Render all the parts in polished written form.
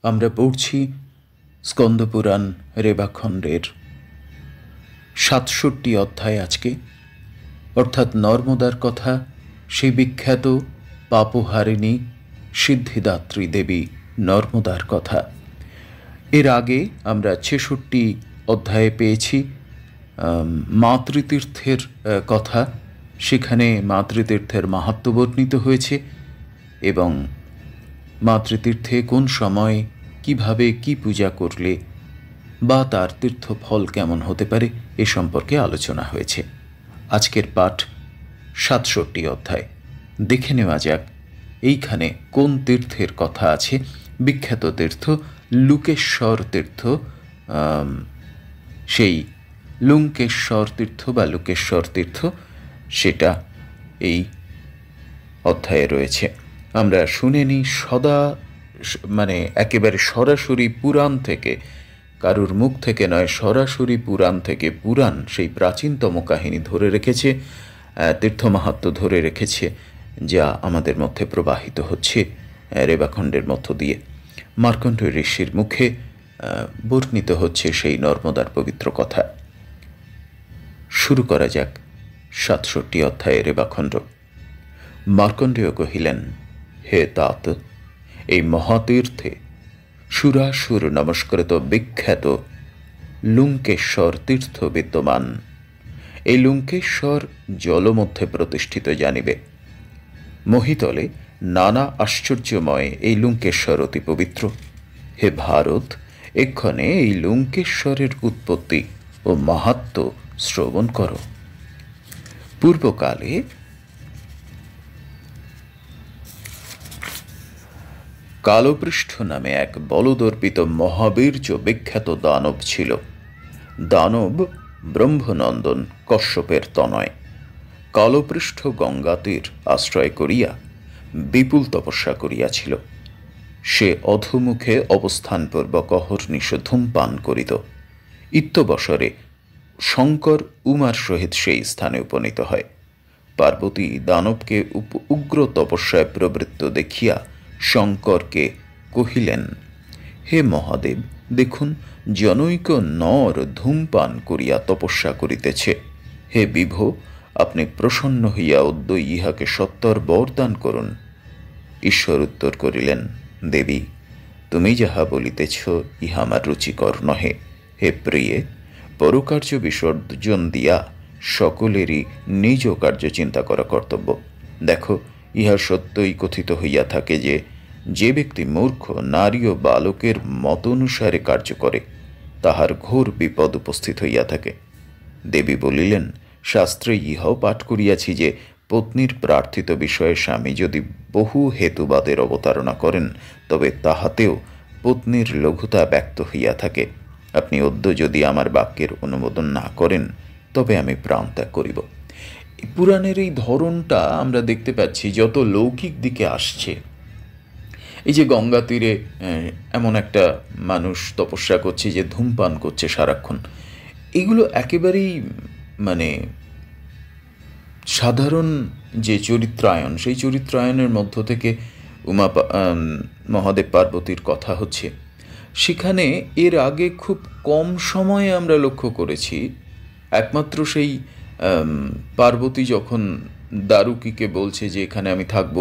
আমরা পড়ছি স্কন্দপুরাণ রেবাখণ্ডের ৬৭ অধ্যায় আজকে, অর্থাৎ নর্মদার কথা, সেই বিখ্যাত পাপহারিণী সিদ্ধিদাত্রী দেবী নর্মদার কথা। এর আগে আমরা ৬৬ অধ্যায়ে পেয়েছি মাতৃতীর্থের কথা। সেখানে মাতৃতীর্থের মাহাত্ম্য বর্ণিত হয়েছে এবং মাতৃতীর্থে কোন সময় কিভাবে কি পূজা করলে বা তার তীর্থফল কেমন হতে পারে এ সম্পর্কে আলোচনা হয়েছে। আজকের পাঠ ৬৭ অধ্যায়। দেখে নেওয়া যাক এইখানে কোন তীর্থের কথা আছে। বিখ্যাত তীর্থ লুকেশ্বর তীর্থ, সেই লুঙ্কেশ্বর তীর্থ বা লুকেশ্বর তীর্থ, সেটা এই অধ্যায়ে রয়েছে। আমরা শুনে নিই একেবারে সরাসরি পুরাণ থেকে, কারুর মুখ থেকে নয়, সরাসরি পুরাণ থেকে। পুরাণ সেই প্রাচীনতম কাহিনী ধরে রেখেছে, তীর্থ মাহাত্ম্য ধরে রেখেছে, যা আমাদের মধ্যে প্রবাহিত হচ্ছে রেবাখণ্ডের মধ্য দিয়ে। মার্কণ্ড ঋষির মুখে বর্ণিত হচ্ছে সেই নর্মদার পবিত্র কথা। শুরু করা যাক ৬৭ অধ্যায়ে রেবাখণ্ড। মার্কণ্ডেয় কহিলেন, হে তাত, এই মহাতীর্থে সুরাসুর নমস্কৃত বিখ্যাত লুঙ্কেশ্বর তীর্থ বিদ্যমান। এই লুঙ্কেশ্বর জলমধ্যে প্রতিষ্ঠিত জানিবে। মহিতলে নানা আশ্চর্যময় এই লুঙ্কেশ্বর অতি পবিত্র। হে ভারত, এক্ষণে এই লুঙ্কেশ্বরের উৎপত্তি ও মাহাত্ম্য শ্রবণ কর। পূর্বকালে কালপৃষ্ঠ নামে এক বলদর্পিত মহাবীর্য বিখ্যাত দানব ছিল। দানব ব্রহ্মনন্দন কশ্যপের তনয়। কালপৃষ্ঠ গঙ্গাতীর আশ্রয় করিয়া বিপুল তপস্যা করিয়াছিল। সে অধোমুখে অবস্থানপূর্বক অহর্নিশ ধূমপান করিত। ইত্যবসরে শঙ্কর উমার সহিত সেই স্থানে উপনীত হয়। পার্বতী দানবকে উগ্র তপস্যায় প্রবৃত্ত দেখিয়া শঙ্করকে কহিলেন, হে মহাদেব, দেখুন জনৈক নর ধূমপান করিয়া তপস্যা করিতেছে। হে বিভো, আপনি প্রসন্ন হইয়া অদ্য ইহাকে সত্বর বরদান করুন। ঈশ্বর উত্তর করিলেন, দেবী, তুমি যাহা বলিতেছ ইহা আমার রুচিকর নহে। হে প্রিয়ে, পরকার্য বিসর্জন দিয়া সকলেরই নিজ কার্য চিন্তা করা কর্তব্য। দেখো, ইহা সত্যই কথিত হইয়া থাকে যে যে ব্যক্তি মূর্খ নারী ও বালকের মত অনুসারে কার্য করে তাহার ঘোর বিপদ উপস্থিত হইয়া থাকে। দেবী বলিলেন, শাস্ত্রে ইহাও পাঠ করিয়াছি যে পত্নীর প্রার্থিত বিষয়ে স্বামী যদি বহু হেতুবাদের অবতারণা করেন তবে তাহাতেও পত্নীর লঘুতা ব্যক্ত হইয়া থাকে। আপনি অদ্য যদি আমার বাক্যের অনুমোদন না করেন তবে আমি প্রাণত্যাগ করিব। পুরাণের এই ধরনটা আমরা দেখতে পাচ্ছি যত লৌকিক দিকে আসছে। এই যে গঙ্গা তীরে এমন একটা মানুষ তপস্যা করছে যে ধূমপান করছে সারাক্ষণ, এগুলো একেবারেই সাধারণ যে চরিত্রায়ন, সেই চরিত্রায়নের মধ্য থেকে মহাদেব পার্বতীর কথা হচ্ছে। সেখানে এর আগে খুব কম সময়ে আমরা লক্ষ্য করেছি, একমাত্র সেই পার্বতী যখন দারুকিকে বলছে যে এখানে আমি থাকব,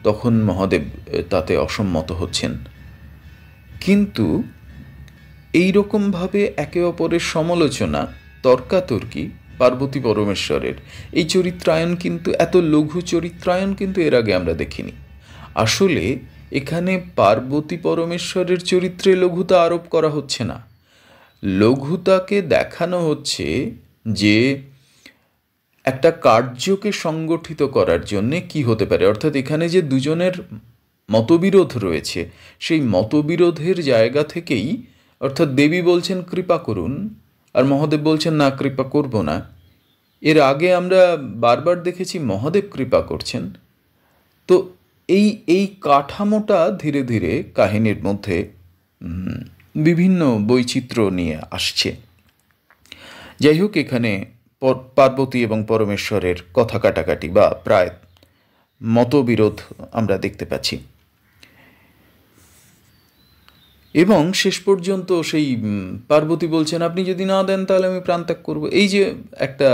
তখন মহাদেব তাতে অসম্মত হচ্ছেন। কিন্তু এই রকমভাবে একে অপরের সমালোচনা, তর্কাতর্কি পার্বতী পরমেশ্বরের এই চরিত্রায়ন, কিন্তু এত লঘু চরিত্রায়ন কিন্তু এর আগে আমরা দেখিনি। আসলে এখানে পার্বতী পরমেশ্বরের চরিত্রে লঘুতা আরোপ করা হচ্ছে না। লঘুতাকে দেখানো হচ্ছে যে একটা কার্যকে সংগঠিত করার জন্যে কি হতে পারে, অর্থাৎ এখানে যে দুজনের মতবিরোধ রয়েছে, সেই মতবিরোধের জায়গা থেকেই, অর্থাৎ দেবী বলছেন কৃপা করুন আর মহাদেব বলছেন না, কৃপা করব না। এর আগে আমরা বারবার দেখেছি মহাদেব কৃপা করছেন। তো এই কাঠামোটা ধীরে ধীরে কাহিনীর মধ্যে বিভিন্ন বৈচিত্র্য নিয়ে আসছে। যাই হোক, এখানে পার্বতী এবং পরমেশ্বরের কথা কাটাকাটি বা প্রায় মতবিরোধ আমরা দেখতে পাচ্ছি। এবং শেষ পর্যন্ত সেই পার্বতী বলছেন, আপনি যদি না দেন তাহলে আমি প্রাণত্যাগ করব। এই যে একটা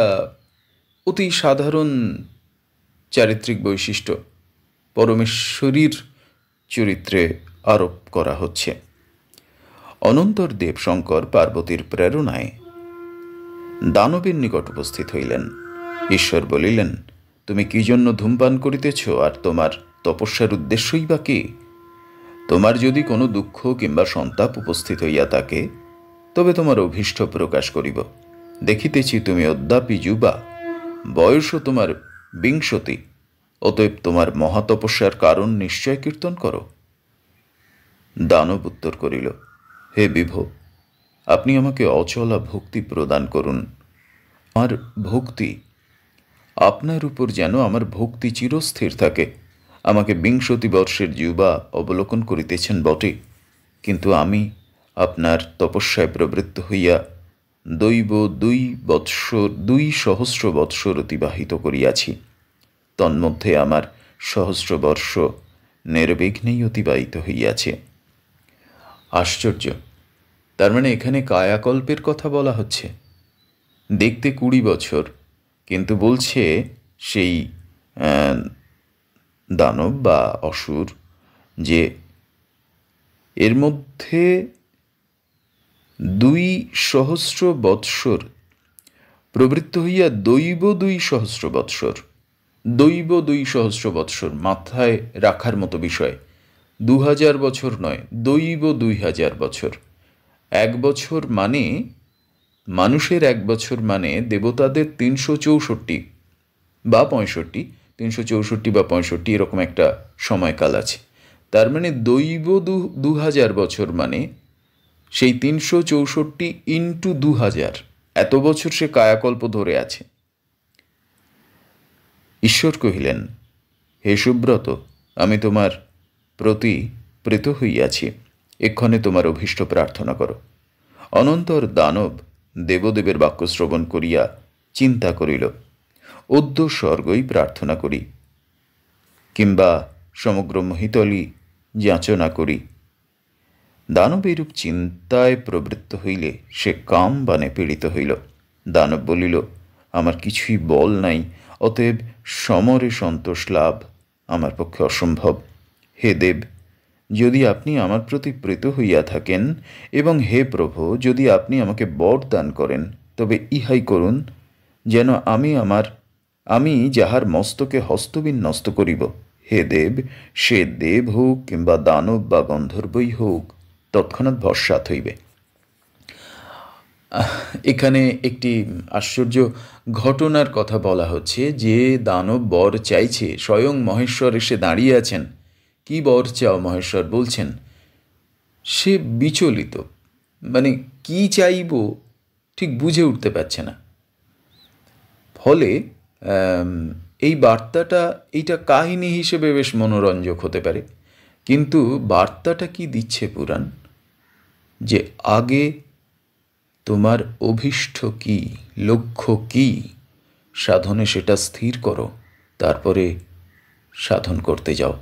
অতি সাধারণ চারিত্রিক বৈশিষ্ট্য পরমেশ্বরীর চরিত্রে আরোপ করা হচ্ছে। অনন্তর দেবশঙ্কর পার্বতীর প্রেরণায় দানবের নিকট উপস্থিত হইলেন। ঈশ্বর বলিলেন, তুমি কি জন্য ধূমপান করিতেছ, আর তোমার তপস্যার উদ্দেশ্যই বা কি? তোমার যদি কোনো দুঃখ কিংবা সন্তাপ উপস্থিত হইয়া থাকে, তবে তোমার অভীষ্ট প্রকাশ করিব। দেখিতেছি তুমি অদ্যাপি যুবা, বয়সও তোমার 20, অতএব তোমার মহাতপস্যার কারণ নিশ্চয় কীর্তন করো। দানব উত্তর করিল, হে বিভো, আপনি আমাকে অচলা ভক্তি প্রদান করুন। আর ভক্তি আপনার উপর যেন আমার ভক্তি চিরস্থির থাকে। আমাকে 20 বর্ষের যুবা অবলোকন করিতেছেন বটে, কিন্তু আমি আপনার তপস্যায় প্রবৃত্ত হইয়া দৈব 2 সহস্র বৎসর অতিবাহিত করিয়াছি। তন্মধ্যে আমার সহস্র বর্ষ নির্বিঘ্নেই অতিবাহিত হইয়াছে। আশ্চর্য! তার মানে এখানে কায়াকল্পের কথা বলা হচ্ছে। দেখতে 20 বছর, কিন্তু বলছে সেই দানব বা অসুর যে এর মধ্যে 2 সহস্র বৎসর প্রবৃত্ত হইয়া দৈব 2 সহস্র বৎসর। দৈব 2 সহস্র বৎসর মাথায় রাখার মতো বিষয়। 2000 বছর নয়, দৈব 2000 বছর। 1 বছর মানে, মানুষের 1 বছর মানে দেবতাদের 364 বা 65, 364 বা 65 এরকম একটা সময়কাল আছে। তার মানে দৈব 2000 বছর মানে সেই 364 ইন্টু 2000, এত বছর সে কায়াকল্প ধরে আছে। ঈশ্বর কহিলেন, হে সুব্রত, আমি তোমার প্রতি প্রীত হইয়াছি, এক্ষণে তোমার অভীষ্ট প্রার্থনা করো। অনন্তর দানব দেবদেবের বাক্য শ্রবণ করিয়া চিন্তা করিল, অদ্য স্বর্গই প্রার্থনা করি, কিংবা সমগ্র মহিতলি যাচনা করি। দানব এরূপ চিন্তায় প্রবৃত্ত হইলে সে কাম বানে পীড়িত হইল। দানব বলিল, আমার কিছুই বল নাই, অতএব সমরে সন্তোষ লাভ আমার পক্ষে অসম্ভব। হে দেব, যদি আপনি আমার প্রতি প্রীত হইয়া থাকেন, এবং হে প্রভু, যদি আপনি আমাকে বর দান করেন, তবে ইহাই করুন, যেন আমি যাহার মস্তকে হস্তবিন্যস্ত করিব, হে দেব, সে দেব হোক কিংবা দানব বা গন্ধর্বই হোক, তৎক্ষণাৎ ভস্মাৎ হইবে। এখানে একটি আশ্চর্য ঘটনার কথা বলা হচ্ছে, যে দানব বর চাইছে, স্বয়ং মহেশ্বর এসে দাঁড়িয়ে আছেন। কি বর চাও? মহেশ্বর বলছেন। সে বিচলিত, মানে কি চাইব ঠিক বুঝে উঠতে পারছে না। ফলে এই বার্তাটা, এইটা কাহিনী হিসেবে বেশ মনোরঞ্জক হতে পারে, কিন্তু বার্তাটা কি দিচ্ছে পুরাণ? যে আগে তোমার অভীষ্ট কি, লক্ষ্য কি, সাধনে সেটা স্থির করো, তারপরে সাধন করতে যাও।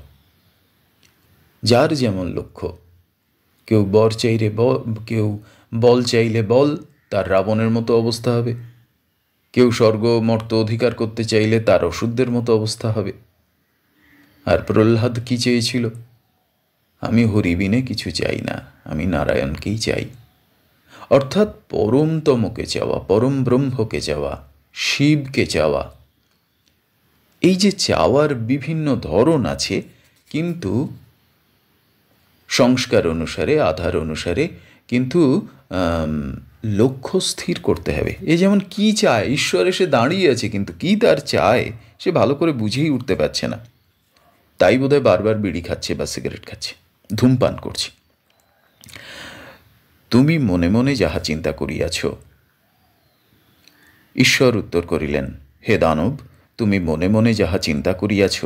যার যেমন লক্ষ্য, কেউ বর চাইলে কেউ বল চাইলে বল, তার রাবণের মতো অবস্থা হবে। কেউ স্বর্গ মর্ত অধিকার করতে চাইলে তার অসুরদের মতো অবস্থা হবে। আর প্রহ্লাদ কি চেয়েছিল? আমি হরিবিনে কিছু চাই না, আমি নারায়ণকেই চাই। অর্থাৎ পরমতমকে চাওয়া, পরম ব্রহ্মকে চাওয়া, শিবকে চাওয়া। এই যে চাওয়ার বিভিন্ন ধরন আছে, কিন্তু সংস্কার অনুসারে, আধার অনুসারে, কিন্তু লক্ষ্য স্থির করতে হবে। এ যেমন কি চায়, ঈশ্বর এসে দাঁড়িয়ে আছে, কিন্তু কি তার চায় সে ভালো করে বুঝেই উঠতে পারছে না। তাই বোধহয় বারবার বিড়ি খাচ্ছে বা সিগারেট খাচ্ছে, ধূমপান করছে। তুমি মনে মনে যাহা চিন্তা করিয়াছ। ঈশ্বর উত্তর করিলেন, হে দানব, তুমি মনে মনে যাহা চিন্তা করিয়াছ,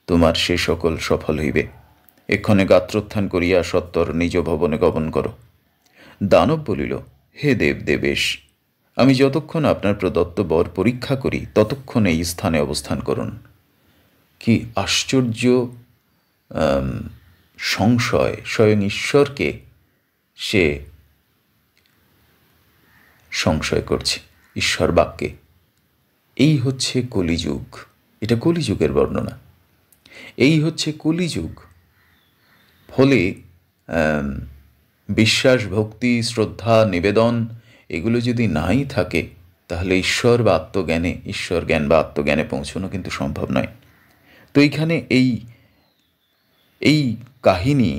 তোমার সে সকল সফল হইবে। এক্ষণে গাত্রোত্থান করিয়া সত্বর নিজ ভবনে গমন করো। দানব বলিল, হে দেব দেবেশ, আমি যতক্ষণ আপনার প্রদত্ত বর পরীক্ষা করি, ততক্ষণ এই স্থানে অবস্থান করুন। কি আশ্চর্য সংশয়, স্বয়ং ঈশ্বরকে সে সংশয় করছে, ঈশ্বর বাক্যে। এই হচ্ছে কলিযুগ। এটা কলিযুগের বর্ণনা। এই হচ্ছে কলিযুগ। ফলে বিশ্বাস, ভক্তি, শ্রদ্ধা, নিবেদন এগুলো যদি নাই থাকে, তাহলে ঈশ্বর বা আত্মজ্ঞানে, ঈশ্বর জ্ঞান বা আত্মজ্ঞানে পৌঁছানো কিন্তু সম্ভব নয়। তো এইখানে এই কাহিনী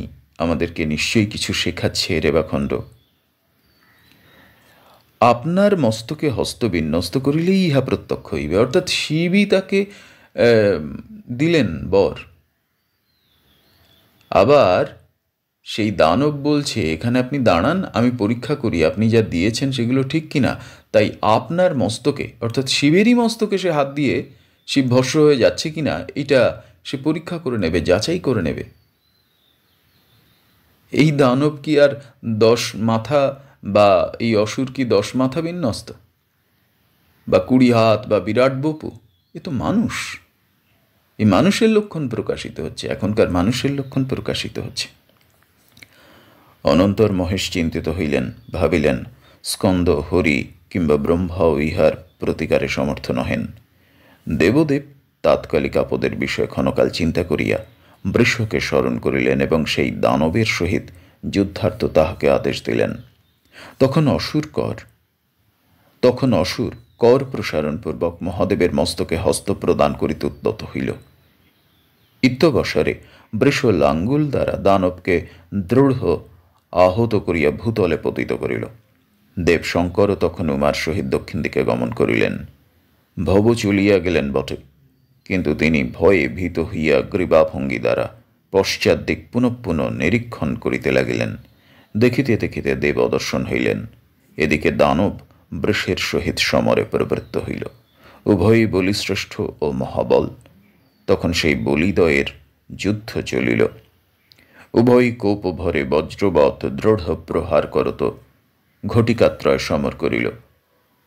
আমাদেরকে নিশ্চয়ই কিছু শেখাচ্ছে। রেবাখণ্ড, আপনার মস্তকে হস্ত বিন্যস্ত করিলেই ইহা প্রত্যক্ষ হইবে। অর্থাৎ শিবই তাকে দিলেন বর। আবার সেই দানব বলছে, এখানে আপনি দাঁড়ান, আমি পরীক্ষা করি আপনি যা দিয়েছেন সেগুলো ঠিক কিনা। তাই আপনার মস্তকে, অর্থাৎ শিবেরই মস্তকে সে হাত দিয়ে শিব ভস্ম হয়ে যাচ্ছে কিনা এটা সে পরীক্ষা করে নেবে, যাচাই করে নেবে। এই দানব কি আর 10 মাথা, বা এই অসুর কি 10 মাথা বিন্যস্ত, বা 20 হাত, বা বিরাট বপু? এ তো মানুষ। এই মানুষের লক্ষণ প্রকাশিত হচ্ছে, এখনকার মানুষের লক্ষণ প্রকাশিত হচ্ছে। অনন্তর মহেশ চিন্তিত হইলেন, ভাবিলেন স্কন্দ, হরি কিংবা ব্রহ্মাও ইহার প্রতিকারে সমর্থ নহেন। দেবদেব তাৎকালিক আপদের বিষয়ে ক্ষণকাল চিন্তা করিয়া বৃষকে স্মরণ করিলেন এবং সেই দানবের সহিত যুদ্ধার্থ তাহাকে আদেশ দিলেন। তখন অসুর কর প্রসারণপূর্বক মহাদেবের মস্তকে হস্ত প্রদান করিতে উদ্যত হইল। ইত্যবসরে বৃষ লাঙ্গুল দ্বারা দানবকে দৃঢ় আহত করিয়া ভূতলে পতিত করিল। দেবশঙ্করও তখন উমার সহিত দক্ষিণ দিকে গমন করিলেন। ভব চলিয়া গেলেন বটে, কিন্তু তিনি ভয়ে ভীত হইয়া গ্রীবাভঙ্গি দ্বারা পশ্চাৎ দিক পুনঃ পুনঃ নিরীক্ষণ করিতে লাগিলেন। দেখিতে দেখিতে দেব অদর্শন হইলেন। এদিকে দানব বৃষের সহিত সমরে প্রবৃত্ত হইল। উভয়ই বলিশ্রেষ্ঠ ও মহাবল। তখন সেই বলিদয়ের যুদ্ধ চলিল। উভয়ই কোপভরে বজ্রবৎ দৃঢ় প্রহার করত ঘটিকাত্রয় সমর করিল।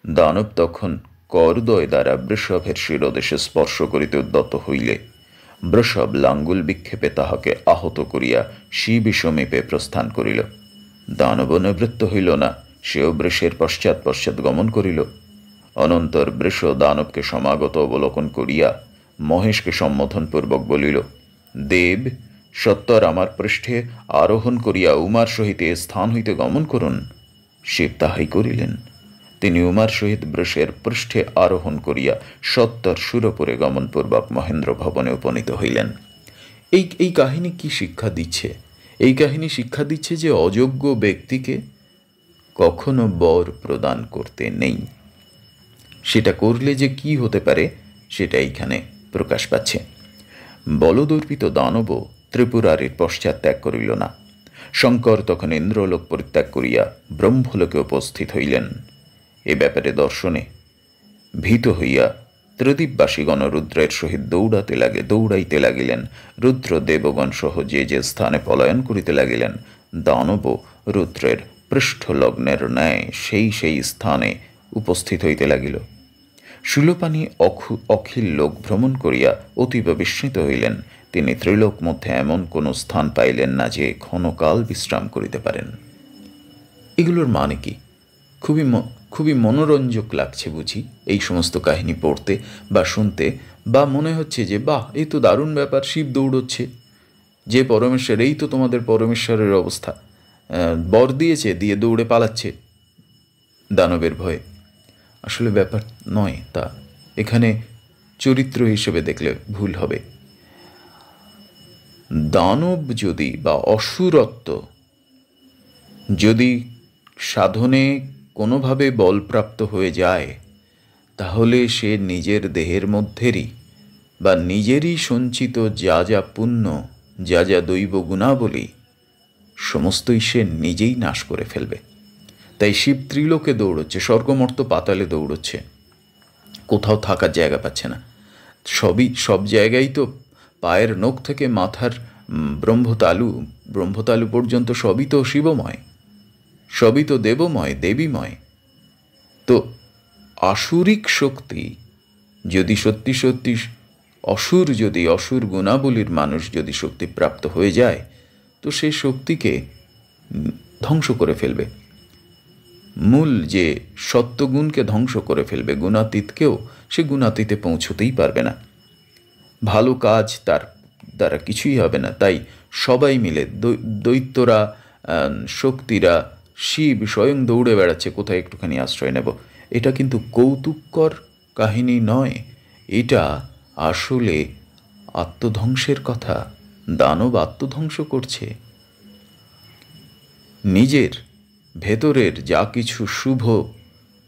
দানব তখন করদয় দ্বারা বৃষভের শিরদেশে স্পর্শ করিতে উদ্যত হইলে বৃষভ লাঙ্গুল বিক্ষেপে তাহাকে আহত করিয়া শিবি সমীপে প্রস্থান করিল। দানব নিবৃত্ত হইল না, সেও বৃষের পশ্চাৎ পশ্চাৎ গমন করিল। অনন্তর বৃষ দানবকে সমাগত অবলোকন করিয়া মহেশকে সম্বোধনপূর্বক বলিল, দেব, সত্বর আমার পৃষ্ঠে আরোহণ করিয়া উমার সহিত এ স্থান হইতে গমন করুন। শিব তাহাই করিলেন। তিনি উমার সহিত বৃষের পৃষ্ঠে আরোহণ করিয়া সত্তর সুরপুরে গমনপূর্বক মহেন্দ্র ভবনে উপনীত হইলেন। এই কাহিনী কি শিক্ষা দিচ্ছে? এই কাহিনী শিক্ষা দিচ্ছে যে অযোগ্য ব্যক্তিকে কখনো বর প্রদান করতে নেই। সেটা করলে যে কি হতে পারে সেটা এইখানে প্রকাশ পাচ্ছে। বলদর্পিত দানব ত্রিপুরারীর পশ্চাৎ ত্যাগ করিল না। শঙ্কর তখন ইন্দ্রলোক পরিত্যাগ করিয়া ব্রহ্মলোকে উপস্থিত হইলেন। এ ব্যাপারে দর্শনে ভীত হইয়া ত্রিদীপবাসীগণ রুদ্রের সহিত দৌড়াইতে লাগিলেন। রুদ্র দেবগণ সহ যে যে স্থানে পলায়ন করিতে লাগিলেন, দানব রুদ্রের পৃষ্ঠলগ্নের ন্যায় সেই স্থানে উপস্থিত হইতে লাগিল। শূলপাণি অখিল লোক ভ্রমণ করিয়া অতীব বিস্মিত হইলেন। তিনি ত্রিলোক মধ্যে এমন কোন স্থান পাইলেন না যে ক্ষণকাল বিশ্রাম করিতে পারেন। এগুলোর মানে কি? খুবই মনোরঞ্জক লাগছে বুঝি এই সমস্ত কাহিনী পড়তে বা শুনতে, বা মনে হচ্ছে যে বাহ, এই তো দারুণ ব্যাপার, শিব দৌড়চ্ছে, যে পরমেশ্বর, এই তো তোমাদের পরমেশ্বরের অবস্থা, বর দিয়েছে, দিয়ে দৌড়ে পালাচ্ছে দানবের ভয়ে। আসলে ব্যাপার নয় তা। এখানে চরিত্র হিসেবে দেখলে ভুল হবে। দানব যদি বা অসুরত্ব যদি সাধনে কোনোভাবে বলপ্রাপ্ত হয়ে যায়, তাহলে সে নিজের দেহের মধ্যেরই বা নিজেরই সঞ্চিত যা যা পুণ্য, যা যা দৈব গুণাবলী, সমস্তই সে নিজেই নাশ করে ফেলবে। তাই শিব ত্রিলোকে দৌড়চ্ছে, স্বর্গমর্ত পাতালে দৌড়চ্ছে, কোথাও থাকার জায়গা পাচ্ছে না। সব জায়গায় তো পায়ের নখ থেকে মাথার ব্রহ্মতালু পর্যন্ত সবই তো শিবময়, সবই তো দেবময়, দেবীময়। তো আসুরিক শক্তি যদি সত্যি সত্যি অসুর গুণাবলীর মানুষ যদি শক্তি প্রাপ্ত হয়ে যায়, তো সেই শক্তিকে ধ্বংস করে ফেলবে, মূল যে সত্যগুণকে ধ্বংস করে ফেলবে। গুণাতীতকেও সে গুণাতীতে পৌঁছতেই পারবে না, ভালো কাজ তার দ্বারা কিছুই হবে না। তাই সবাই মিলে দৈত্যরা, শক্তিরা, শিব স্বয়ং দৌড়ে বেড়াচ্ছে কোথায় একটুখানি আশ্রয় নেব। এটা কিন্তু কৌতুককর কাহিনী নয়, এটা আসলে আত্মধ্বংসের কথা। দানব আত্মধ্বংস করছে। নিজের ভেতরের যা কিছু শুভ,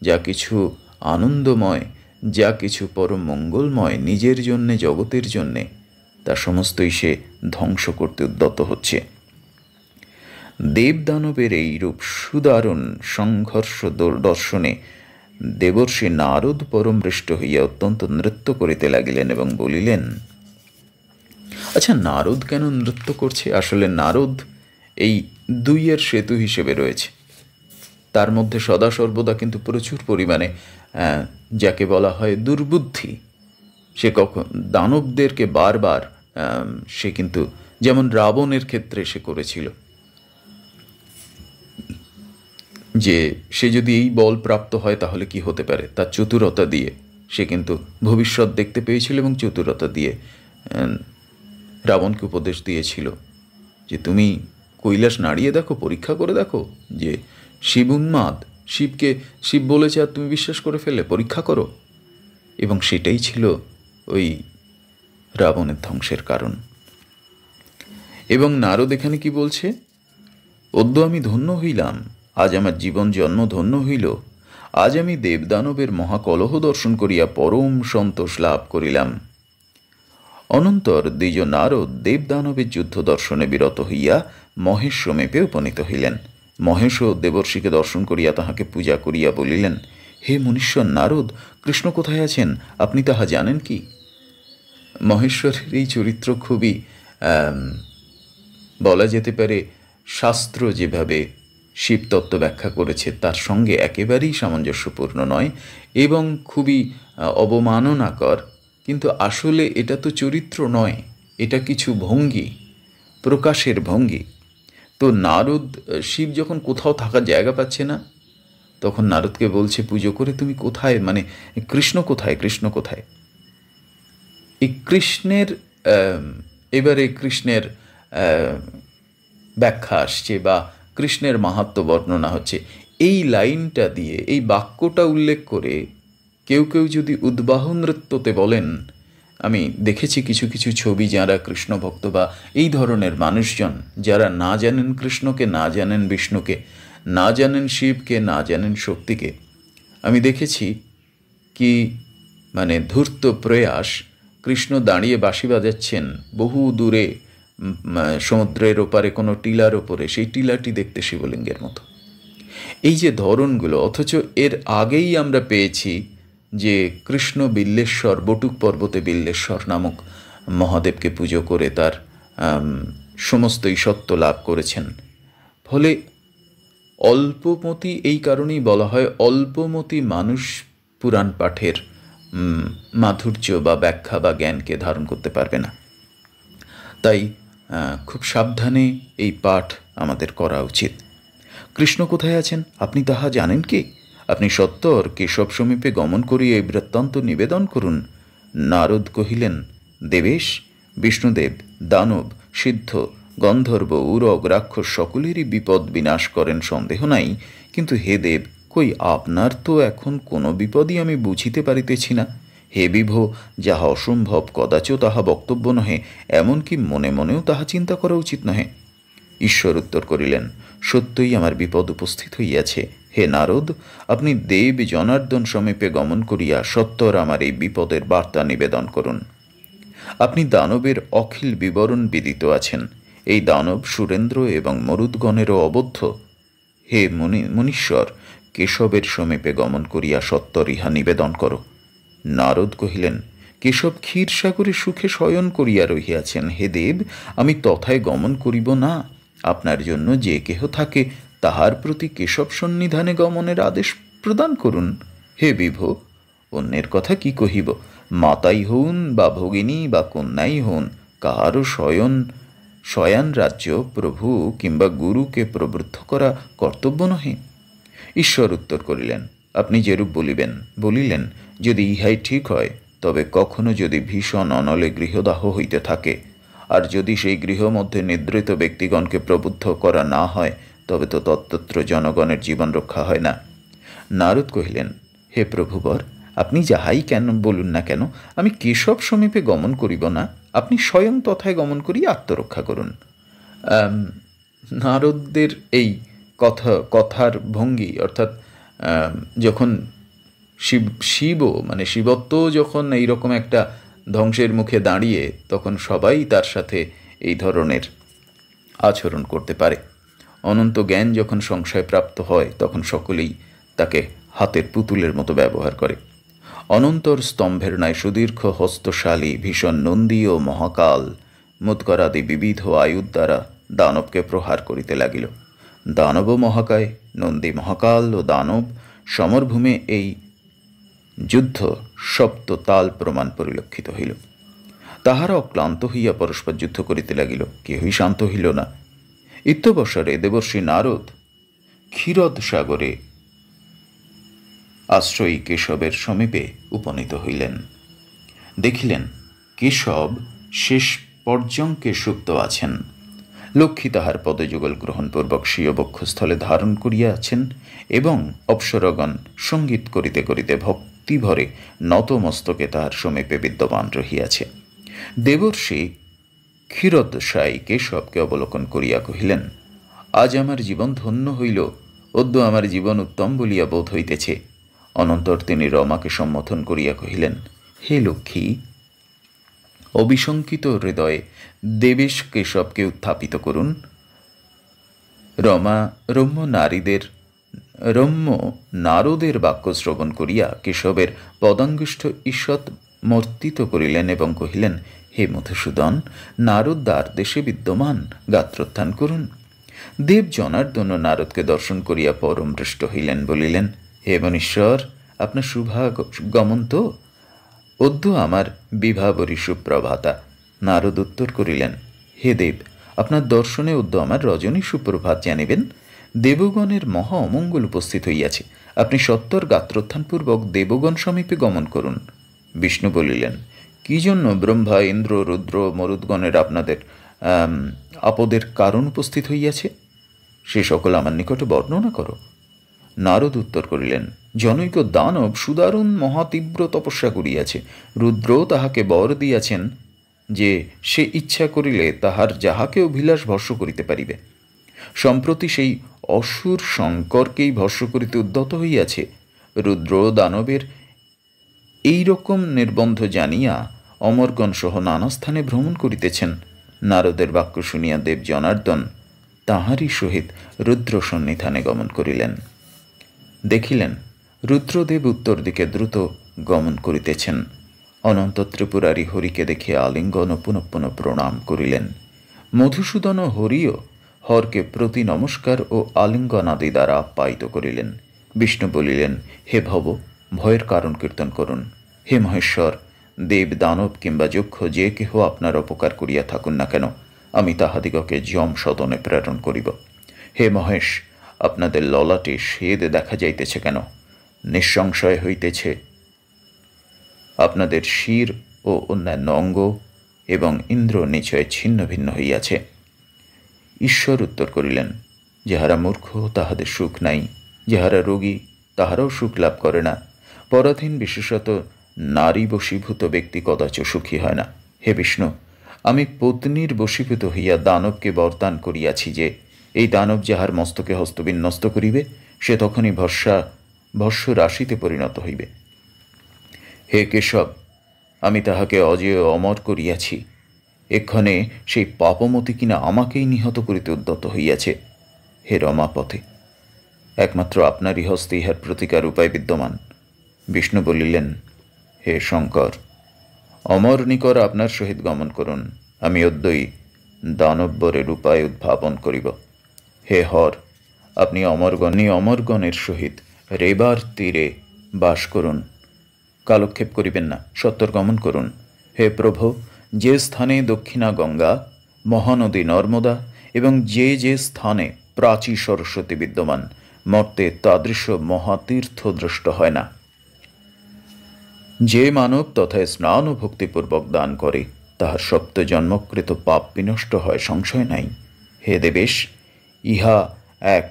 যা কিছু আনন্দময়, যা কিছু পরম মঙ্গলময় নিজের জন্যে, জগতের জন্যে, তা সমস্তই সে ধ্বংস করতে উদ্যত হচ্ছে। দেবদানবের এইরূপ সুদারুণ সংঘর্ষ দর্শনে দেবর্ষি নারদ পরমৃষ্ট হইয়া অত্যন্ত নৃত্য করিতে লাগিলেন এবং বলিলেন, আচ্ছা, নারদ কেন নৃত্য করছে? আসলে নারদ এই দুইয়ের সেতু হিসেবে রয়েছে। তার মধ্যে সদা সর্বদা কিন্তু প্রচুর পরিমাণে যাকে বলা হয় দুর্বুদ্ধি, সে কখন দানবদেরকে বারবার সে কিন্তু, যেমন রাবণের ক্ষেত্রে সে করেছিল, যে সে যদি এই বল প্রাপ্ত হয় তাহলে কি হতে পারে, তার চতুরতা দিয়ে সে কিন্তু ভবিষ্যৎ দেখতে পেয়েছিল এবং চতুরতা দিয়ে রাবণকে উপদেশ দিয়েছিল যে তুমি কৈলাস নাড়িয়ে দেখো, পরীক্ষা করে দেখো যে শিব উন্মাদ, শিব বলেছে আর তুমি বিশ্বাস করে ফেললে, পরীক্ষা করো। এবং সেটাই ছিল ওই রাবণের ধ্বংসের কারণ। এবং নারদ এখানে কি বলছে, অদ্য আমি ধন্য হইলাম, আজ আমার জীবন জন্ম ধন্য হইল, আজ আমি দেবদানবের মহাকলহ দর্শন করিয়া পরম সন্তোষ লাভ করিলাম। অনন্তর দ্বিজ নারদ দেবদানবের যুদ্ধ দর্শনে বিরত হইয়া মহেশ সমীপে উপনীত হইলেন। মহেশও দেবর্ষিকে দর্শন করিয়া তাহাকে পূজা করিয়া বলিলেন, হে মনীশ্বর নারদ, কৃষ্ণ কোথায় আছেন, আপনি তাহা জানেন কি? মহেশ্বরের এই চরিত্র খুবই বলা যেতে পারে শাস্ত্র যেভাবে শিবতত্ত্ব ব্যাখ্যা করেছে তার সঙ্গে একেবারেই সামঞ্জস্যপূর্ণ নয় এবং খুবই অবমাননাকর। কিন্তু আসলে এটা তো চরিত্র নয়, এটা কিছু ভঙ্গি, প্রকাশের ভঙ্গি। তো নারদ, শিব যখন কোথাও থাকার জায়গা পাচ্ছে না, তখন নারদকে বলছে পুজো করে, তুমি কোথায়, মানে কৃষ্ণ কোথায়, কৃষ্ণ কোথায়? এই কৃষ্ণের এবারে কৃষ্ণের ব্যাখ্যা আসছে বা কৃষ্ণের মাহাত্ম্য বর্ণনা হচ্ছে। এই লাইনটা দিয়ে, এই বাক্যটা উল্লেখ করে কেউ কেউ যদি উদ্বাহ নৃত্যতে বলেন, আমি দেখেছি কিছু কিছু ছবি, যারা কৃষ্ণ ভক্ত বা এই ধরনের মানুষজন যারা না জানেন কৃষ্ণকে, না জানেন বিষ্ণুকে, না জানেন শিবকে, না জানেন শক্তিকে, আমি দেখেছি কি মানে ধূর্ত প্রয়াস, কৃষ্ণ দাঁড়িয়ে বাঁশি বাজাচ্ছেন বহু দূরে সমুদ্রের ওপারে কোনো টিলার ওপরে, সেই টিলাটি দেখতে শিবলিঙ্গের মতো। এই যে ধরনগুলো, অথচ এর আগেই আমরা পেয়েছি যে কৃষ্ণ বিল্লেশ্বর, বটুক পর্বতে বিল্লেশ্বর নামক মহাদেবকে পুজো করে তার সমস্ত ঈশত্ব লাভ করেছেন। ফলে অল্পমতি, এই কারণেই বলা হয় অল্পমতি মানুষ পুরাণ পাঠের মাধুর্য বা ব্যাখ্যা বা জ্ঞানকে ধারণ করতে পারবে না। তাই খুব সাবধানে এই পাঠ আমাদের করা উচিত। কৃষ্ণ কোথায় আছেন আপনি তাহা জানেন কি? আপনি সত্বর কেশব সমীপে গমন করিয়া এই বৃত্তান্ত নিবেদন করুন। নারদ কহিলেন, দেবেশ, বিষ্ণুদেব দানব, সিদ্ধ, গন্ধর্ব, উরগ, রাক্ষস সকলেরই বিপদ বিনাশ করেন, সন্দেহ নাই। কিন্তু হে দেব, কই আপনার তো এখন কোনো বিপদই আমি বুঝিতে পারিতেছি না। হে বিভো, যাহা অসম্ভব কদাচ তাহা বক্তব্য নহে, এমনকি মনে মনেও তাহা চিন্তা করা উচিত নহে। ঈশ্বর উত্তর করিলেন, সত্যই আমার বিপদ উপস্থিত হইয়াছে। হে নারদ, আপনি দেব জনার্দন সমীপে গমন করিয়া সত্বর আমার এই বিপদের বার্তা নিবেদন করুন। আপনি দানবের অখিল বিবরণ বিদিত আছেন। এই দানব সুরেন্দ্র এবং মরুদ্গণেরও অবদ্ধ। হে মুনীশ্বর, কেশবের সমীপে গমন করিয়া সত্বর ইহা নিবেদন করো। নারদ কহিলেন, কেশব ক্ষীরসাগরে সুখে শয়ন করিয়া রহিয়াছেন। হে দেব, আমি তথায় গমন করিব না। আপনার জন্য যে কেহ থাকে তাহার প্রতি কেশব সন্নিধানে গমনের আদেশ প্রদান করুন। হে বিভো, অন্যের কথা কি কহিব, মাতাই হউন বা ভগিনী বা কন্যাই হউন, কাহারও শয়ন শয়ান রাজ্য প্রভু কিংবা গুরুকে প্রবৃদ্ধ করা কর্তব্য নহে? ঈশ্বর উত্তর করিলেন, আপনি যেরূপ বলিলেন, যদি ইহাই ঠিক হয়, তবে কখনো যদি ভীষণ অনলে গৃহদাহ হইতে থাকে, আর যদি সেই গৃহ মধ্যে নিদ্রিত ব্যক্তিগণকে প্রবুদ্ধ করা না হয়, তবে তো তত্ত্বত্র জনগণের জীবন রক্ষা হয় না। নারদ কহিলেন, হে প্রভুবর, আপনি যাহাই কেন বলুন না কেন, আমি কেশব সমীপে গমন করিব না। আপনি স্বয়ং তথায় গমন করিয়া আত্মরক্ষা করুন। নারদদের এই কথার ভঙ্গি, অর্থাৎ যখন শিবত্ব যখন এইরকম একটা ধ্বংসের মুখে দাঁড়িয়ে, তখন সবাই তার সাথে এই ধরনের আচরণ করতে পারে। অনন্ত জ্ঞান যখন সংশয়প্রাপ্ত হয়, তখন সকলেই তাকে হাতের পুতুলের মতো ব্যবহার করে। অনন্তর স্তম্ভের ন্যায় সুদীর্ঘ হস্তশালী ভীষণ নন্দী ও মহাকাল মুৎকরাদি বিবিধ আয়ুর দ্বারা দানবকে প্রহার করিতে লাগিল। দানব মহাকায়, নন্দী মহাকাল ও দানব সমরভূমে এই যুদ্ধ সপ্ততাল প্রমাণ পরিলক্ষিত হইল। তাহারা অক্লান্ত হইয়া পরস্পর যুদ্ধ করিতে লাগিল, কেহই শান্ত হইল না। ইত্যবসরে দেবর্ষি নারদ ক্ষীরদ সাগরে আশ্রয়ী কেশবের সমীপে উপনীত হইলেন। দেখিলেন কেশব শেষ পর্যঙ্কে সুপ্ত আছেন। লক্ষ্মী তাহার পদযুগল গ্রহণপূর্বক স্বীয় বক্ষস্থলে ধারণ করিয়াছেন এবং অপ্সরগণ সঙ্গীত করিতে করিতে ভক্তিভরে নতমস্তকে তাহার সমীপে বিদ্যমান রহিয়াছে। দেবর্ষি ক্ষীরোদশায়ী কেশবকে অবলোকন করিয়া কহিলেন, আজ আমার জীবন ধন্য হইল, অদ্য আমার জীবন উত্তম বলিয়া বোধ হইতেছে। অনন্তর তিনি রমাকে সম্বোধন করিয়া কহিলেন, হে লক্ষ্মী, অবিশঙ্কিত হৃদয়ে দেবেশ কেশবকে উত্থাপিত করুন। রম্য নারদের বাক্য শ্রবণ করিয়া কেশবের পদাঙ্গুষ্ঠ ঈষৎ মর্তিত করিলেন এবং কহিলেন, হে মধুসূদন, নারদ দ্বার দেশে বিদ্যমান, গাত্রোত্থান করুন। দেব জনার্দন নারদকে দর্শন করিয়া পরম হৃষ্ট হইলেন, বলিলেন, হে মনীশ্বর, আপনার শুভাগমন তো? অদ্য আমার বিভাবরী সুপ্রভাতা। নারদ উত্তর করিলেন, হে দেব, আপনার দর্শনে অদ্য আমার রজনী সুপ্রভাত জানিবেন। দেবগণের মহা অমঙ্গল উপস্থিত হইয়াছে, আপনি সত্তর গাত্রোত্থানপূর্বক দেবগণ সমীপে গমন করুন। বিষ্ণু বলিলেন, কি জন্য ব্রহ্মা, ইন্দ্র, রুদ্র, মরুদ্গণের আপনাদের আপদের কারণ উপস্থিত হইয়াছে, সে সকল আমার নিকটে বর্ণনা করো। নারদ উত্তর করিলেন, জনৈক দানব সুদারুণ মহাতীব্র তপস্যা করিয়াছে। রুদ্র তাহাকে বর দিয়াছেন যে সে ইচ্ছা করিলে তাহার যাহাকে অভিলাষ ভস্য করিতে পারিবে। সম্প্রতি সেই অসুর শঙ্করকেই ভস্য করিতে উদ্যত হইয়াছে। রুদ্র দানবের এই রকম নির্বন্ধ জানিয়া অমরগণ সহ নানা স্থানে ভ্রমণ করিতেছেন। নারদের বাক্য শুনিয়া দেব জনার্দন তাহারই সহিত রুদ্র সন্নিধানে গমন করিলেন। দেখিলেন রুদ্রদেব উত্তর দিকে দ্রুত গমন করিতেছেন। অনন্ত ত্রিপুরারি হরিকে দেখিয়া আলিঙ্গন ও পুনঃ পুনঃ প্রণাম করিলেন। মধুসূদন ও হরিও হরকে প্রতি নমস্কার ও আলিঙ্গনাদি দ্বারা আপ্যায়িত করিলেন। বিষ্ণু বলিলেন, হে ভব, ভয়ের কারণ কীর্তন করুন। হে মহেশ্বর, দেব, দানব কিংবা যক্ষ যে কেহ আপনার অপকার করিয়া থাকুন না কেন, আমি তাহাদিগকে যম সদনে প্রেরণ করিব। হে মহেশ, আপনাদের ললাটে শেদ দেখা যাইতেছে কেন? নিঃসংশয় হইতেছে আপনাদের শির ও অন্যান্য অঙ্গ এবং ইন্দ্র নিচয় ছিন্ন ভিন্ন হইয়াছে। ঈশ্বর উত্তর করিলেন, যাহারা মূর্খ তাহাদের সুখ নাই, যাহারা রোগী তাহারাও সুখ লাভ করে না। পরাধীন বিশেষত নারী বশীভূত ব্যক্তি কদাচ সুখী হয় না। হে বিষ্ণু, আমি পত্নীর বশীভূত হইয়া দানবকে বরদান করিয়াছি যে এই দানব যাহার মস্তকে হস্তবিন্যস্ত করিবে, সে তখনই ভস্য রাশিতে পরিণত হইবে। হে কেশব, আমি তাহাকে অজেয় অমর করিয়াছি। এক্ষণে সেই পাপমতি কিনা আমাকেই নিহত করিতে উদ্যত হইয়াছে। হে রমাপথে, একমাত্র আপনারই হস্তে ইহার প্রতিকার উপায় বিদ্যমান। বিষ্ণু বলিলেন, হে শঙ্কর, অমর নিকর আপনার সহিত গমন করুন। আমি অদ্যই দানববরের উপায় উদ্ভাবন করিব। হে হর, আপনি অমরগণের সহিত রেবার তীরে বাস করুন, কালক্ষেপ করিবেন না, সত্তর গমন করুন। হে প্রভু, যে স্থানে দক্ষিণা গঙ্গা, মহানদী নর্মদা এবং যে যে স্থানে প্রাচী সরস্বতী বিদ্যমান, মর্তে তাদৃশ মহাতীর্থ দৃষ্ট হয় না। যে মানব তথায় স্নান ও ভক্তিপূর্বক দান করে, তাহার সপ্ত জন্মকৃত পাপ বিনষ্ট হয়, সংশয় নাই। হে দেবেশ, ইহা এক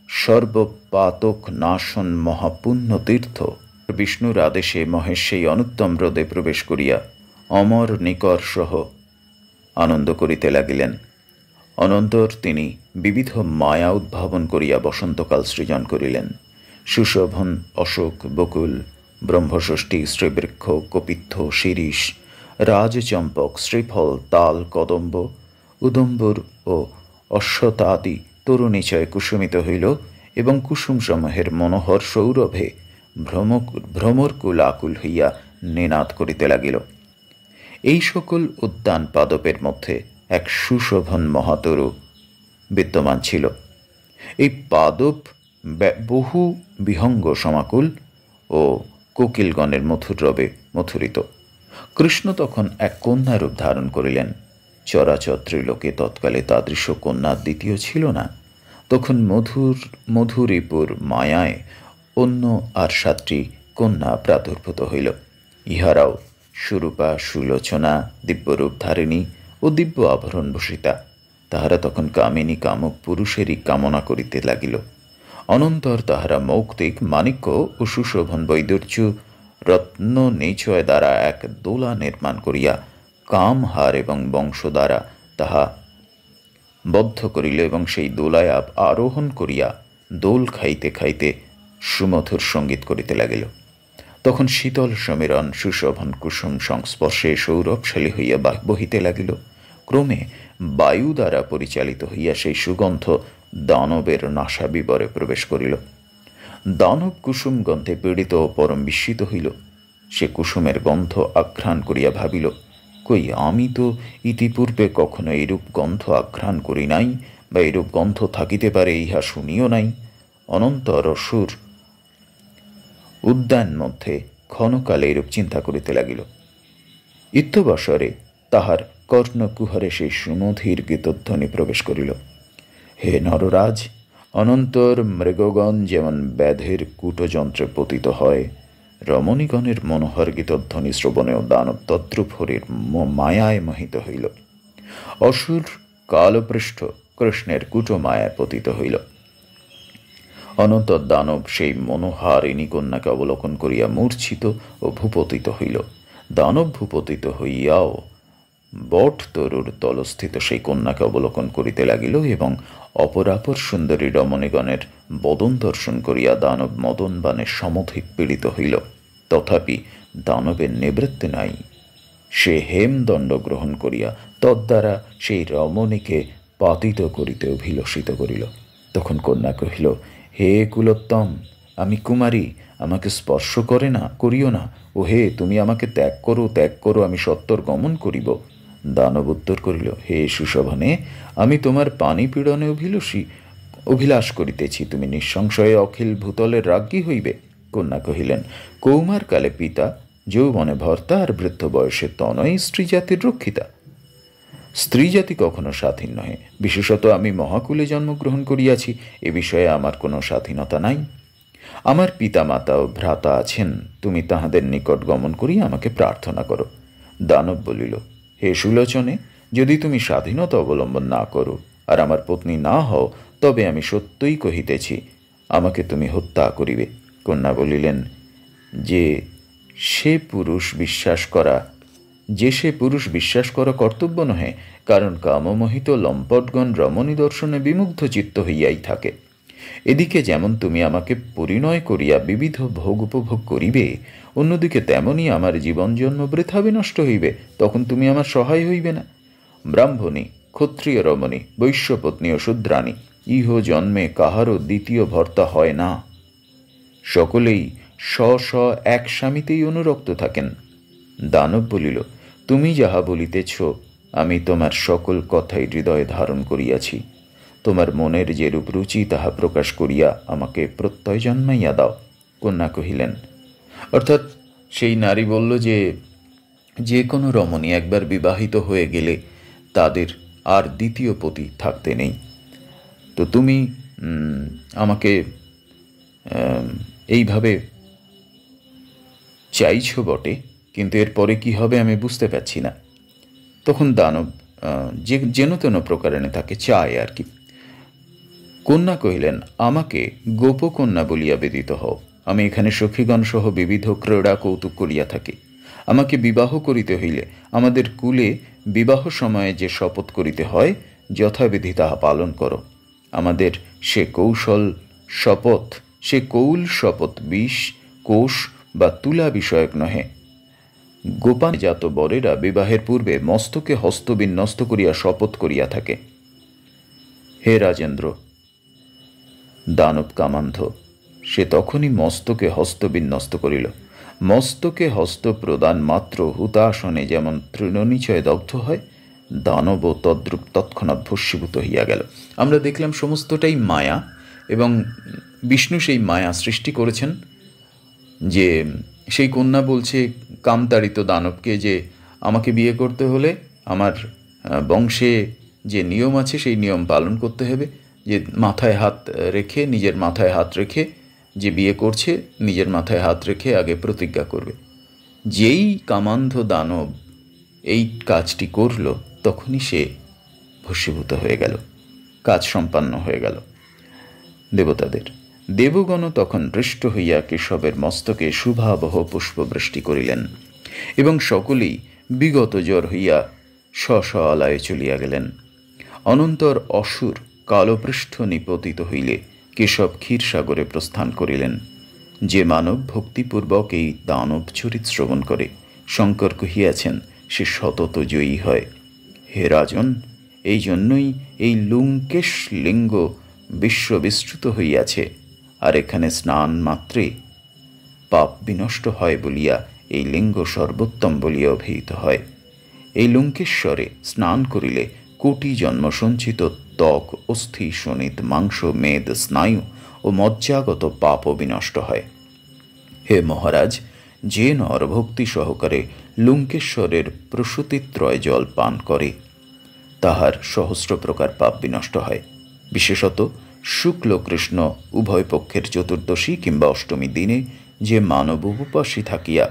সর্বপাতক নাশন মহাপুণ্য তীর্থ। বিষ্ণুর আদেশে মহেশ সেই অনুত্তম হ্রদে প্রবেশ করিয়া অমর নিকর সহ আনন্দ করিতে লাগিলেন। অনন্তর তিনি বিবিধ মায়া উদ্ভাবন করিয়া বসন্তকাল সৃজন করিলেন। সুশোভন অশোক, বকুল, ব্রহ্মষষ্ঠী, শ্রীবৃক্ষ, কপিত্থ, শিরীষ, রাজচম্পক, শ্রীফল, তাল, কদম্ব, উদম্বর ও অশ্বতাদি তরুণিচয় কুসুমিত হইল এবং কুসুমসমূহের মনোহর সৌরভে ভ্রমরকুল আকুল হইয়া নিনাদ করিতে লাগিল। এই সকল উদ্যান পাদপের মধ্যে এক সুশোভন মহাতরু বিদ্যমান ছিল। এই পাদপ বহু বিহঙ্গ সমাকুল ও কোকিলগণের মধুর রবে মথুরিত। কৃষ্ণ তখন এক কন্যারূপ ধারণ করিলেন। চরাচর ত্রিলোকে তৎকালে তাদৃশ কন্যা দ্বিতীয় ছিল না। তখন মধুরীপুর মায়ায় অন্য আর 7টি কন্যা প্রাদুর্ভূত হইল। ইহারাও সুরূপা, সুলোচনা, দিব্যরূপ ধারিণী ও দিব্য আভরণ ভূষিতা। তাহারা তখন কামিনী কামুক পুরুষেরই কামনা করিতে লাগিল। অনন্তর তাহারা মৌক্তিক, মাণিক্য ও সুশোভন বৈদুর্য রত্ন নিচয় দ্বারা এক দোলা নির্মাণ করিয়া কামহার এবং বংশ দ্বারা তাহা বদ্ধ করিল এবং সেই দোলায় আরোহণ করিয়া দোল খাইতে খাইতে সুমধুর সঙ্গীত করিতে লাগিল। তখন শীতল সমীরণ সুশোভন কুসুম সংস্পর্শে সৌরভশালী হইয়া বহিতে লাগিল। ক্রমে বায়ু দ্বারা পরিচালিত হইয়া সেই সুগন্ধ দানবের নাসাবিবরে প্রবেশ করিল। দানব কুসুম গন্ধে পীড়িত ও পরম বিস্মিত হইল। সে কুসুমের গন্ধ আঘ্রাণ করিয়া ভাবিল, কই, আমি তো ইতিপূর্বে কখনো এইরূপ গন্ধ আঘ্রাণ করি নাই, বা এইরূপ গন্ধ থাকিতে পারে ইহা শুনিও নাই। অনন্তর অসুর উদ্যান মধ্যে ক্ষণকালে এরূপ চিন্তা করিতে লাগিল। ইত্যবসরে তাহার কর্ণকুহরে সেই সুমধীর গীতধ্বনি প্রবেশ করিল। হে নররাজ, অনন্তর মৃগগণ যেমন ব্যাধের কূটযন্ত্রে পতিত হয়, রমণীগণের মনোহর গীতধ্বনি শ্রবণেও দানব তদ্রূপ হরির মায়ায় মোহিত হইল। অসুর কালপৃষ্ঠ কৃষ্ণের কূটমায়ায় পতিত হইল। অনন্তর দানব সেই মনোহারিণী কন্যাকে অবলোকন করিয়া মূর্ছিত ও ভূপতিত হইল। দানব ভূপতিত হইয়াও বট তরুর তলস্থিত সেই কন্যাকে অবলোকন করিতে লাগিল এবং অপরাপর সুন্দরী রমণীগণের বদন দর্শন করিয়া দানব মদনবানে সমধিক পীড়িত হইল। তথাপি দানবের নিবৃত্তি নাই। সে হেমদণ্ড গ্রহণ করিয়া তদ্বারা সেই রমণীকে পাতিত করিতে অভিলষিত করিল। তখন কন্যা কহিল, হে কুলোত্তম, আমি কুমারী, আমাকে স্পর্শ করিও না। ও হে, তুমি আমাকে ত্যাগ করো, আমি সত্বর গমন করিব। দানব উত্তর করিল, হে সুশোভনে, আমি তোমার পানি পীড়নে অভিলাষ করিতেছি, তুমি নিঃসংশয়ে অখিল ভূতলের রাজ্ঞী হইবে। কন্যা কহিলেন, কৌমারকালে পিতা, যৌবনে ভর্তা, আর বৃদ্ধ বয়সে তনয় স্ত্রী জাতির রক্ষিতা। স্ত্রী জাতি কখনো স্বাধীন নহে, বিশেষত আমি মহাকুলে জন্মগ্রহণ করিয়াছি, এ বিষয়ে আমার কোনো স্বাধীনতা নাই। আমার পিতা মাতা ও ভ্রাতা আছেন, তুমি তাহাদের নিকট গমন করিয়া আমাকে প্রার্থনা করো। দানব বলিল, হে সুলোচনে, যদি তুমি স্বাধীনতা অবলম্বন না করো আর আমার পত্নী না হও, তবে আমি সত্যই কহিতেছি, আমাকে তুমি হত্যা করিবে। কন্যা বলিলেন, যে সে পুরুষ বিশ্বাস করা কর্তব্য নহে, কারণ কামমোহিত লম্পটগণ রমণী দর্শনে বিমুগ্ধ চিত্ত হইয়াই থাকে। এদিকে যেমন তুমি আমাকে পরিণয় করিয়া বিবিধ ভোগ উপভোগ করিবে, অন্যদিকে তেমনি আমার জীবন জন্ম বৃথা বিনষ্ট হইবে, তখন তুমি আমার সহায় হইবে না। ব্রাহ্মণী, ক্ষত্রিয় রমণী, বৈশ্যপত্নী ও শূদ্রাণী ইহ জন্মে কাহারও দ্বিতীয় ভর্তা হয় না। সকলেই এক স্বামীতেই অনুরক্ত থাকেন। দানব বলিল, তুমি যাহা বলিতেছ, আমি তোমার সকল কথাই হৃদয়ে ধারণ করিয়াছি। তোমার মনের যেরূপ রুচি তাহা প্রকাশ করিয়া আমাকে প্রত্যয় জন্মাইয়া দাও। কন্যা কহিলেন, অর্থাৎ সেই নারী বলল যে কোনো রমণী একবার বিবাহিত হয়ে গেলে তাদের আর দ্বিতীয় পতি থাকতে নেই। তো তুমি আমাকে এইভাবে চাইছো বটে, কিন্তু এরপরে কি হবে আমি বুঝতে পারছি না। তখন দানব যেন তেন প্রকারেণে তাকে চায় আর কি। কন্যা কহিলেন, আমাকে গোপকন্যা বলিয়া বেদিত হও। আমি এখানে সখীগণ সহ বিবিধ ক্রীড়া কৌতুক করিয়া থাকি। আমাকে বিবাহ করিতে হইলে আমাদের কুলে বিবাহ সময়ে যে শপথ করিতে হয় যথাবিধি তাহা পালন করো। আমাদের সে কৌল শপথ বিষ, কোষ বা তুলা বিষয়ক নহে। গোপানজাত বরেরা বিবাহের পূর্বে মস্তকে হস্ত বিন্যস্ত করিয়া শপথ করিয়া থাকে। হে রাজেন্দ্র, দানব কামান্ধ সে তখনই মস্তকে হস্ত বিন্যস্ত করিল। মস্তকে হস্ত প্রদান মাত্র হুতাসনে যেমন তৃণনিচয় দগ্ধ হয়, দানব তদ্রূপ তৎক্ষণাৎ ভস্মীভূত হইয়া গেল। আমরা দেখলাম সমস্তটাই মায়া, এবং বিষ্ণু সেই মায়া সৃষ্টি করেছেন। যে সেই কন্যা বলছে কামতাড়িত দানবকে যে আমাকে বিয়ে করতে হলে আমার বংশে যে নিয়ম আছে সেই নিয়ম পালন করতে হবে, যে মাথায় হাত রেখে, নিজের মাথায় হাত রেখে, যে বিয়ে করছে নিজের মাথায় হাত রেখে আগে প্রতিজ্ঞা করবে। যেই কামান্ধ দানব এই কাজটি করল তখনই সে ভস্মীভূত হয়ে গেল, কাজ সম্পন্ন হয়ে গেল দেবতাদের। দেবগণ তখন হৃষ্ট হইয়া কেশবের মস্তকে শুভাবহ পুষ্পবৃষ্টি করিলেন, এবং সকলেই বিগত জ্বর হইয়া স্ব আলয়ে চলিয়া গেলেন। অনন্তর অসুর কালপৃষ্ঠ নিপতিত হইলে কেশব ক্ষীরসাগরে প্রস্থান করিলেন। যে মানব ভক্তিপূর্বক এই দানব চরিত শ্রবণ করে, শঙ্কর কহিয়াছেন, সে সতত জয়ী হয়। হে রাজন, এই জন্যই এই লুঙ্কেশ লিঙ্গ বিশ্ববিস্তৃত হইয়াছে, আর এখানে স্নান মাত্রে পাপ বিনষ্ট হয় বলিয়া এই লিঙ্গ সর্বোত্তম বলিয়া অভিহিত হয়। এই লুঙ্কেশ্বরে স্নান করিলে কোটি জন্ম সঞ্চিত ত্বক, অস্থি, শোণিত, মাংস, মেদ, স্নায়ু ও মজ্জাগত পাপও বিনষ্ট হয়। হে মহারাজ, যে নর ভক্তি সহকারে লুঙ্কেশ্বরের প্রসূতিত্রয় জল পান করে তাহার সহস্র প্রকার পাপ বিনষ্ট হয়। বিশেষত শুক্ল কৃষ্ণ উভয় পক্ষের চতুর্দশী কিংবা অষ্টমী দিনে যে মানব উপবাসী থাকিয়া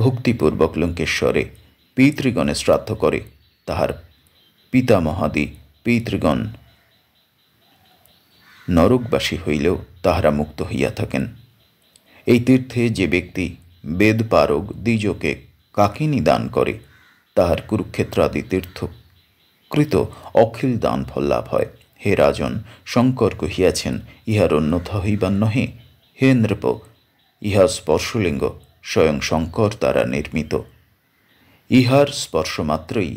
ভক্তিপূর্বক লুঙ্কেশ্বরে পিতৃগণে শ্রাদ্ধ করে, তাহার পিতামহাদি পিতৃগণ নরকবাসী হইলেও তাহারা মুক্ত হইয়া থাকেন। এই তীর্থে যে ব্যক্তি বেদ পারগ দ্বিজকে কাকিনী দান করে, তাহার কুরুক্ষেত্রাদি তীর্থকৃত অখিল দান ফল লাভ হয়। হে রাজন, শঙ্কর কহিয়াছেন, ইহার অন্যথা হইবার নহে। হে নৃপ, ইহা স্পর্শলিঙ্গ স্বয়ং শঙ্কর দ্বারা নির্মিত। ইহার স্পর্শমাত্রই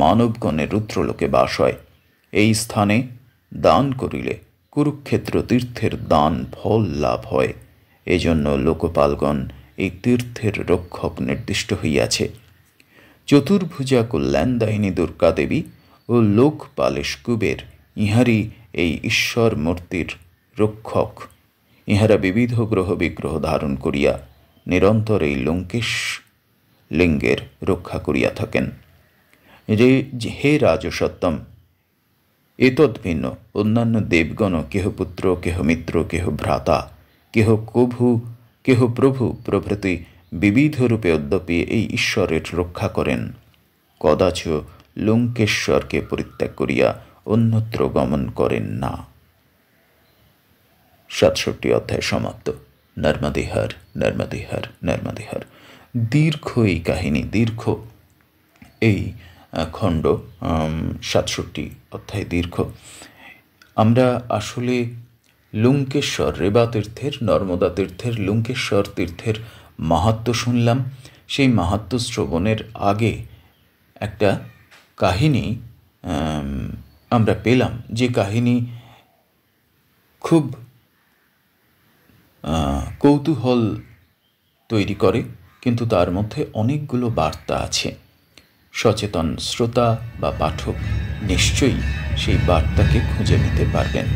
মানবগণের রুদ্রলোকে বাস হয়। এই স্থানে দান করিলে কুরুক্ষেত্র তীর্থের দান ফল লাভ হয়। এজন্য লোকপালগণ এই তীর্থের রক্ষক নির্দিষ্ট হইয়াছে। চতুর্ভুজা কল্যাণদায়িনী দুর্গা দেবী ও লোকপালেশ কুবের ইহারই এই ঈশ্বর মূর্তির রক্ষক। ইহারা বিবিধ গ্রহ বিগ্রহ ধারণ করিয়া নিরন্তর এই লঙ্কেশ লিঙ্গের রক্ষা করিয়া থাকেন। হে রাজসত্তম, এতদ্ভিন্ন অন্যান্য দেবগণ কেহ পুত্র, কেহ মিত্র, কেহ ভ্রাতা, কেহ কভু, কেহ প্রভু প্রভৃতি বিবিধ রূপে অদ্যপি এই ঈশ্বরের রক্ষা করেন, কদাচ লঙ্কেশ্বরকে পরিত্যাগ করিয়া অন্যত্র গমন করেন না। 67 অধ্যায় সমাপ্ত। নর্মদেহর নর্মদেহর নর্মদেহর। দীর্ঘ এই কাহিনী, দীর্ঘ এই খণ্ড, 67 অধ্যায় দীর্ঘ। আমরা আসলে লুঙ্কেশ্বর, রেবা তীর্থের, নর্মদা তীর্থের, লুঙ্কেশ্বর তীর্থের মাহাত্ম্য শুনলাম। সেই মাহাত্ম্য শ্রবণের আগে একটা কাহিনী আমরা পেলাম, যে কাহিনী খুব কৌতূহল তৈরি করে, কিন্তু তার মধ্যে অনেকগুলো বার্তা আছে। সচেতন শ্রোতা বা পাঠক নিশ্চয়ই সেই বার্তাকে খুঁজে নিতে পারবেন।